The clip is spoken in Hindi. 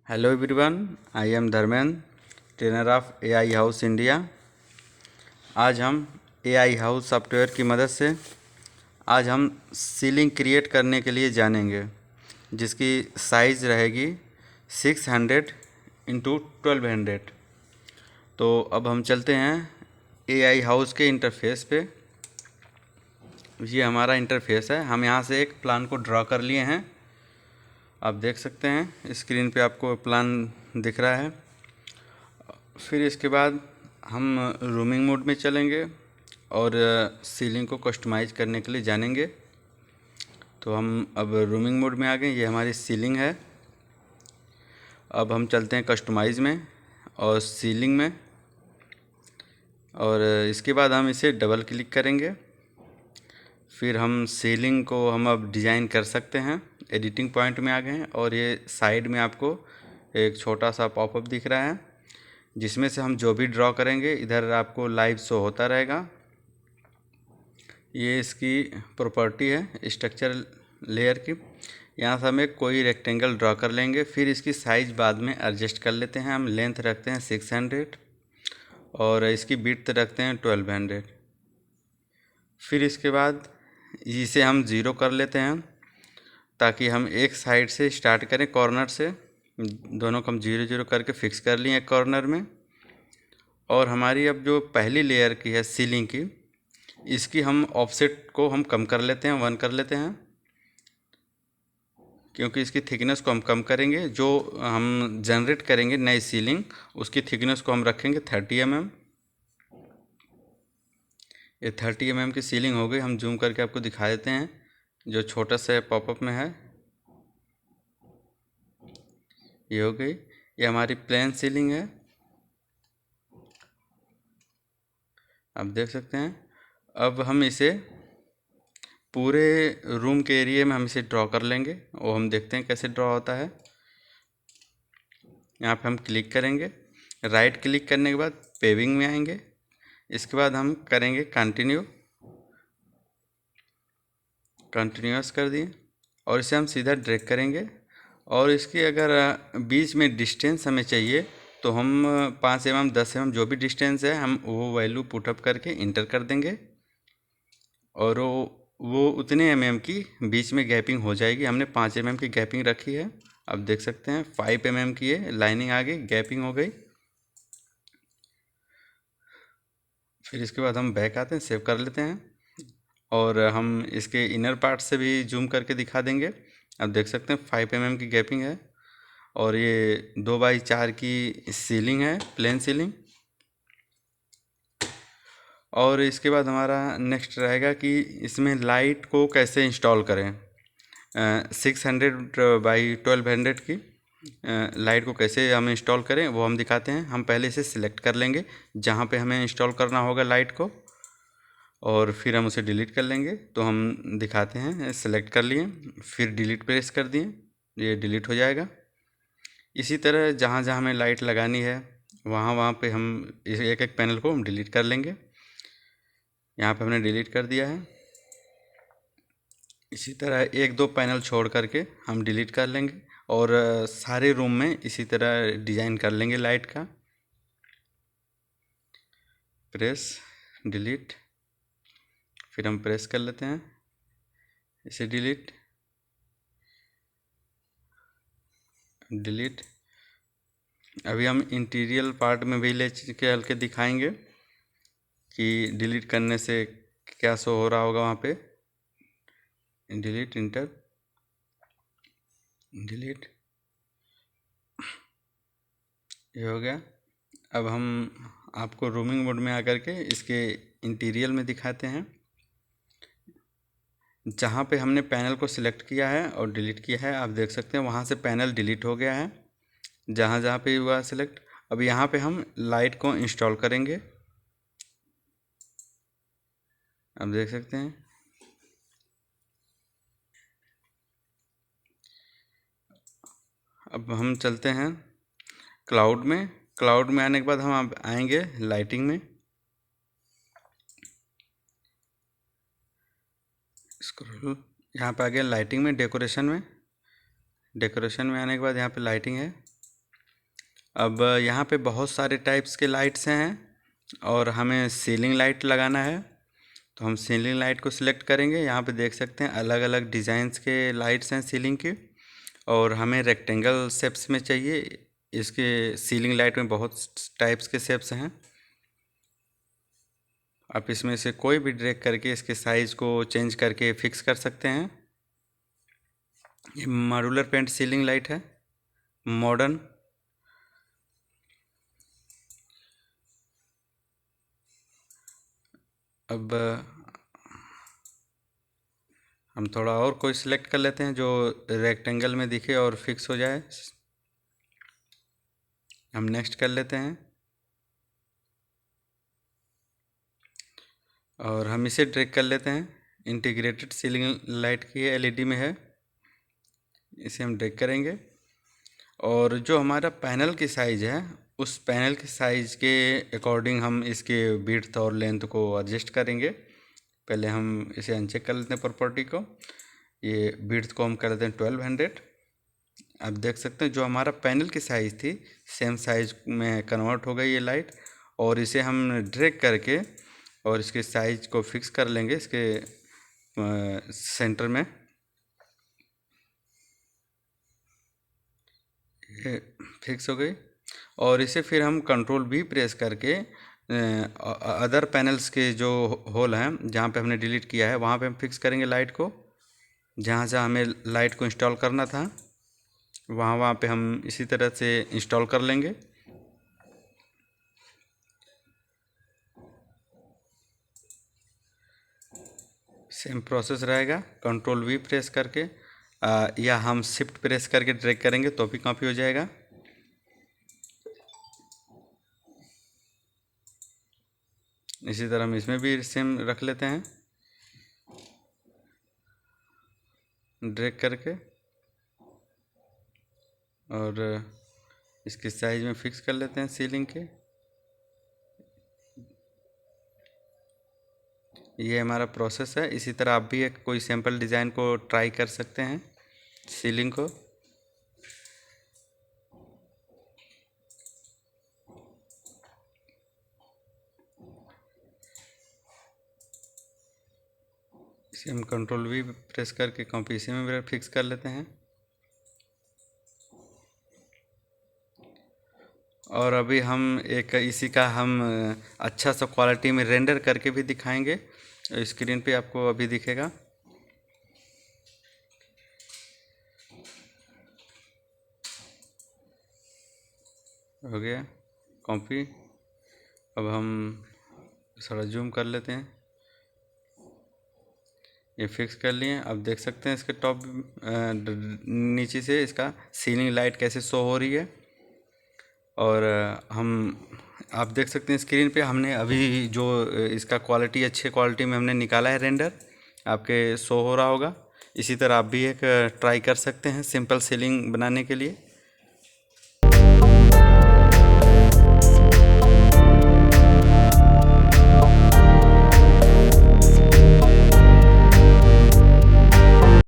Hello everyone, I am Dharmendra, trainer of AI house India. आज हम एआई हाउस सॉफ्टवेयर की मदद से आज हम सीलिंग क्रिएट करने के लिए जानेंगे, जिसकी साइज़ रहेगी 600 इंटू 1200। तो अब हम चलते हैं एआई हाउस के इंटरफेस पे। ये हमारा इंटरफेस है। हम यहाँ से एक प्लान को ड्रॉ कर लिए हैं। आप देख सकते हैं स्क्रीन पे आपको प्लान दिख रहा है। फिर इसके बाद हम रूमिंग मोड में चलेंगे और सीलिंग को कस्टमाइज़ करने के लिए जानेंगे। तो हम अब रूमिंग मोड में आ गए। ये हमारी सीलिंग है। अब हम चलते हैं कस्टमाइज़ में और सीलिंग में, और इसके बाद हम इसे डबल क्लिक करेंगे। फिर हम सीलिंग को हम अब डिज़ाइन कर सकते हैं। एडिटिंग पॉइंट में आ गए हैं और ये साइड में आपको एक छोटा सा पॉपअप दिख रहा है, जिसमें से हम जो भी ड्रॉ करेंगे इधर आपको लाइव शो होता रहेगा। ये इसकी प्रॉपर्टी है स्ट्रक्चर लेयर की। यहाँ से हम एक कोई रेक्टेंगल ड्रॉ कर लेंगे। फिर इसकी साइज़ बाद में एडजस्ट कर लेते हैं। हम लेंथ रखते हैं 600 और इसकी विड्थ रखते हैं 1200। फिर इसके बाद इसे हम ज़ीरो कर लेते हैं, ताकि हम एक साइड से स्टार्ट करें, कॉर्नर से। दोनों को हम 0 0 करके फिक्स कर लिए एक कॉर्नर में। और हमारी अब जो पहली लेयर की है सीलिंग की, इसकी हम ऑफसेट को हम कम कर लेते हैं, 1 कर लेते हैं, क्योंकि इसकी थिकनेस को हम कम करेंगे। जो हम जनरेट करेंगे नई सीलिंग, उसकी थिकनेस को हम रखेंगे 30 mm। ये 30 mm की सीलिंग हो गई। हम जूम करके आपको दिखा देते हैं, जो छोटा सा पॉपअप में है। ये हो गई। ये हमारी प्लेन सीलिंग है, आप देख सकते हैं। अब हम इसे पूरे रूम के एरिया में हम इसे ड्रॉ कर लेंगे, वो हम देखते हैं कैसे ड्रॉ होता है। यहाँ पे हम क्लिक करेंगे। राइट क्लिक करने के बाद पेविंग में आएंगे। इसके बाद हम करेंगे कंटिन्यूअस कर दिए, और इसे हम सीधा ड्रैग करेंगे। और इसकी अगर बीच में डिस्टेंस हमें चाहिए, तो हम 5 mm 10 mm जो भी डिस्टेंस है, हम वो वैल्यू पुटअप करके इंटर कर देंगे, और वो उतने mm की बीच में गैपिंग हो जाएगी। हमने 5 mm की गैपिंग रखी है। अब देख सकते हैं 5 mm की है, लाइनिंग आ गई, गैपिंग हो गई। फिर इसके बाद हम बैक आते हैं, सेव कर लेते हैं, और हम इसके इनर पार्ट से भी जूम करके दिखा देंगे। अब देख सकते हैं 5 mm की गैपिंग है, और ये 2x4 की सीलिंग है, प्लेन सीलिंग। और इसके बाद हमारा नेक्स्ट रहेगा कि इसमें लाइट को कैसे इंस्टॉल करें। 600x1200 की लाइट को कैसे हम इंस्टॉल करें, वो हम दिखाते हैं। हम पहले इसे सिलेक्ट कर लेंगे जहाँ पे हमें इंस्टॉल करना होगा लाइट को, और फिर हम उसे डिलीट कर लेंगे। तो हम दिखाते हैं, सेलेक्ट कर लिए, फिर डिलीट प्रेस कर दिए, ये डिलीट हो जाएगा। इसी तरह जहाँ जहाँ हमें लाइट लगानी है, वहाँ वहाँ पे हम इस एक एक पैनल को हम डिलीट कर लेंगे। यहाँ पे हमने डिलीट कर दिया है। इसी तरह एक दो पैनल छोड़ करके हम डिलीट कर लेंगे, और सारे रूम में इसी तरह डिज़ाइन कर लेंगे लाइट का। प्रेस, डिलीट, फिर हम प्रेस कर लेते हैं, इसे डिलीट, डिलीट। अभी हम इंटीरियर पार्ट में भी ले के हल्के दिखाएंगे कि डिलीट करने से क्या शो हो रहा होगा वहाँ पे। डिलीट, इंटर, डिलीट, ये हो गया। अब हम आपको रूमिंग मोड में आकर के इसके इंटीरियर में दिखाते हैं। जहाँ पे हमने पैनल को सिलेक्ट किया है और डिलीट किया है, आप देख सकते हैं वहाँ से पैनल डिलीट हो गया है, जहाँ जहाँ पे हुआ सिलेक्ट। अब यहाँ पे हम लाइट को इंस्टॉल करेंगे, आप देख सकते हैं। अब हम चलते हैं क्लाउड में। क्लाउड में आने के बाद हम अब आएंगे लाइटिंग में। स्क्रॉल, यहाँ पे आ गया लाइटिंग में, डेकोरेशन में। डेकोरेशन में आने के बाद यहाँ पे लाइटिंग है, अब यहाँ पे बहुत सारे टाइप्स के लाइट्स हैं और हमें सीलिंग लाइट लगाना है, तो हम सीलिंग लाइट को सिलेक्ट करेंगे। यहाँ पे देख सकते हैं अलग अलग डिज़ाइंस के लाइट्स हैं सीलिंग के, और हमें रेक्टेंगल शेप्स में चाहिए। इसके सीलिंग लाइट में बहुत टाइप्स के शेप्स हैं। आप इसमें से कोई भी ड्रैग करके इसके साइज़ को चेंज करके फिक्स कर सकते हैं। ये मॉड्यूलर पेंट सीलिंग लाइट है, मॉडर्न। अब हम थोड़ा और कोई सिलेक्ट कर लेते हैं जो रेक्टेंगल में दिखे और फिक्स हो जाए। हम नेक्स्ट कर लेते हैं और हम इसे ड्रैग कर लेते हैं। इंटीग्रेटेड सीलिंग लाइट की एलईडी में है, इसे हम ड्रैग करेंगे। और जो हमारा पैनल की साइज़ है, उस पैनल के साइज़ के अकॉर्डिंग हम इसके विड्थ और लेंथ को एडजस्ट करेंगे। पहले हम इसे अनचेक कर लेते हैं प्रॉपर्टी को। ये विड्थ को हम कर लेते हैं 1200। आप देख सकते हैं जो हमारा पैनल की साइज़ थी सेम साइज़ में कन्वर्ट हो गई ये लाइट। और इसे हम ड्रैग करके और इसके साइज़ को फिक्स कर लेंगे इसके सेंटर में। ये फिक्स हो गई। और इसे फिर हम कंट्रोल भी प्रेस करके अदर पैनल्स के जो होल हैं जहाँ पे हमने डिलीट किया है वहाँ पे हम फिक्स करेंगे लाइट को। जहाँ जहाँ हमें लाइट को इंस्टॉल करना था वहाँ पे हम इसी तरह से इंस्टॉल कर लेंगे। सेम प्रोसेस रहेगा। कंट्रोल वी प्रेस करके या हम शिफ्ट प्रेस करके ड्रैग करेंगे तो भी कॉपी हो जाएगा। इसी तरह हम इसमें भी सेम रख लेते हैं, ड्रैग करके और इसके साइज में फिक्स कर लेते हैं सीलिंग के। ये हमारा प्रोसेस है। इसी तरह आप भी एक कोई सैम्पल डिज़ाइन को ट्राई कर सकते हैं सीलिंग को। इसे हम कंट्रोल वी प्रेस करके कॉपी इसी में फिक्स कर लेते हैं। और अभी हम एक इसी का हम अच्छा सा क्वालिटी में रेंडर करके भी दिखाएंगे। स्क्रीन पे आपको अभी दिखेगा। हो गया कॉपी। अब हम थोड़ा जूम कर लेते हैं। ये फिक्स कर लिए। अब देख सकते हैं इसके टॉप नीचे से इसका सीलिंग लाइट कैसे शो हो रही है। और आप देख सकते हैं स्क्रीन पे हमने अभी जो इसका क्वालिटी अच्छे क्वालिटी में हमने निकाला है रेंडर, आपके शो हो रहा होगा। इसी तरह आप भी एक ट्राई कर सकते हैं सिंपल सीलिंग बनाने के लिए।